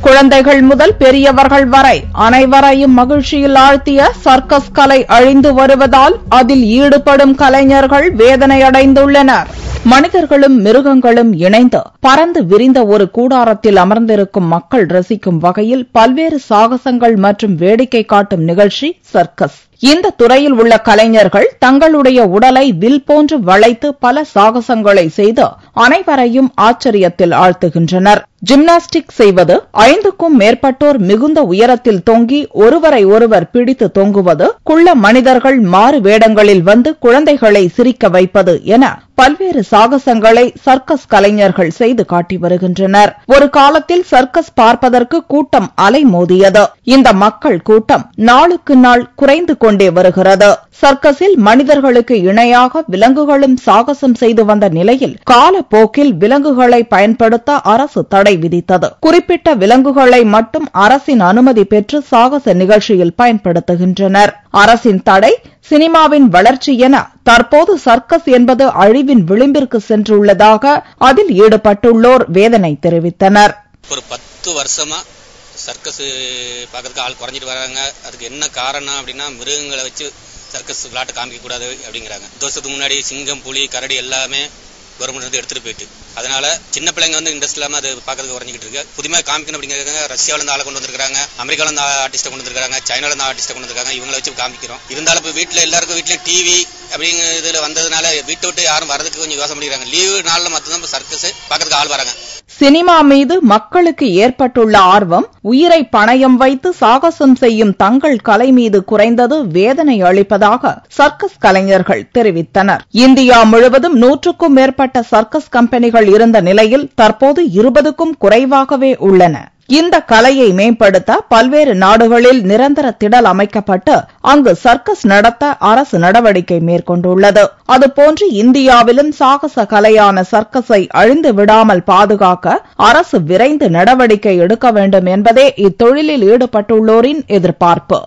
குழந்தைகள் முதல் பெரியவர்கள் வரை அனைவரையும் மகிழ்ச்சியில் ஆழ்த்திய சர்க்கஸ் கலை அழிந்து வருவதால் அதில் ஈடுபடும் கலைஞர்கள் வேதனையடைந்துள்ளனர். மனிதர்களும் மிருகங்களும் இணைந்து பறந்து விரிந்த ஒரு கூடாரத்தில் அமர்ந்திருக்கும் மக்கள் ரசிக்கும் வகையில் பல்வேறு சாகசங்கள் மற்றும் வேடிக்கை காட்டும் நிகழ்ச்சி சர்க்கஸ். இந்த துறையில் உள்ள கலைஞர்கள் தங்களுடைய உடலை வில் போன்று வளைத்து பல சாகசங்களை செய்து அனைவரையும் ஆச்சரியத்தில் ஆழ்த்துகின்றனர். ஜிம்னாஸ்டிக் செய்வது, 5க்கும் மேற்பட்டோர் மிகுந்த உயரத்தில் தொங்கி ஒருவரை ஒருவர் பிடித்து தொங்குவது, குள்ள மனிதர்கள் மாறு வேடங்களில் வந்து குழந்தைகளை சிரிக்க வைப்பது என பல்வேறு சாகசங்களை சர்க்கஸ் கலைஞர்கள் செய்து காட்டி வருகின்றனர். ஒரு காலத்தில் சர்க்கஸ் பார்ப்பதற்கு கூட்டம் அலைமோதியது. இந்த மக்கள் கூட்டம் நாளுக்கு நாள் குறைந்து கொண்டே வருகிறது. சர்க்கஸில் மனிதர்களுக்கு இணையாக விலங்குகளும் சாகசம் செய்து வந்த நிலையில் காலப்போக்கில் விலங்குகளை பயன்படுத்த அரசு தடை விதித்தது. குறிப்பிட்ட விலங்குகளை மட்டும் அரசின் அனுமதி பெற்று சாகச நிகழ்ச்சியில் பயன்படுத்துகின்றனர். அரசின் தடை சினிமாவின் வளர்ச்சி என தற்போது சர்க்கஸ் என்பது அழிவின் விளிம்பிற்கு சென்றுள்ளதாக அதில் ஈடுபட்டுள்ளோர் வேதனை தெரிவித்தனர். ஒரு 10 வருஷமா சர்க்கஸ் பார்க்கறதுக்கு ஆள் குறைஞ்சிட்டு வராங்க. அதுக்கு என்ன காரணம் அப்படின்னா, மிருகங்களை வச்சு சர்க்கஸ் விளையாட்டு காமிக்க கூடாது அப்படிங்கிறாங்க. வருஷத்துக்கு முன்னாடி சிங்கம், புலி, கரடி எல்லாமே கவர்மெண்ட் எடுத்துட்டு போயிட்டு, அதனால சின்ன பிள்ளைங்க வந்து இன்ட்ரெஸ்ட் இல்லாம அது பாக்கிறதுக்கு குறைஞ்சிட்டு இருக்கு. புதுமையா காமிக்கணும் அப்படிங்கிறாங்க. ரஷ்யாவில இருந்து ஆளை கொண்டு வந்திருக்காங்க, அமெரிக்கால இருந்து ஆர்டிஸ்ட கொண்டு வந்திருக்காங்க, சைனால இருந்து ஆர்டிஸ்ட கொண்டு வந்திருக்காங்க. இவங்களை வச்சு காமிக்கிறோம். இருந்தாலும் இப்ப வீட்டுல எல்லாருக்கும் வீட்லயும் டிவி அப்படிங்கிற இதுல வந்ததுனால வீட்டை விட்டு யாரும் வரதுக்கு கொஞ்சம் யோசனை பண்ணிக்கிறாங்க. லீவு நாள்ல மட்டும்தான் சர்க்கஸ் பாக்கிறதுக்கு ஆள் வராங்க. சினிமா மீது மக்களுக்கு ஏற்பட்டுள்ள ஆர்வம் உயிரை பணயம் வைத்து சாகசம் செய்யும் தங்கள் கலை மீது குறைந்தது வேதனை அளிப்பதாக சர்க்கஸ் கலைஞர்கள் தெரிவித்தனர். இந்தியா முழுவதும் 100க்கும் மேற்பட்ட சர்க்கஸ் கம்பெனிகள் இருந்த நிலையில் தற்போது 20க்கும் குறைவாகவே உள்ளன. இந்த கலையை மேம்படுத்த பல்வேறு நாடுகளில் நிரந்தர திடல் அமைக்கப்பட்டு அங்கு சர்க்கஸ் நடத்த அரசு நடவடிக்கை மேற்கொண்டுள்ளது. அதுபோன்று இந்தியாவிலும் சாகச கலையான சர்க்கஸை அழிந்து விடாமல் பாதுகாக்க அரசு விரைந்து நடவடிக்கை எடுக்க வேண்டும் என்பதே இத்தொழிலில் ஈடுபட்டுள்ளோரின் எதிர்பார்ப்பு.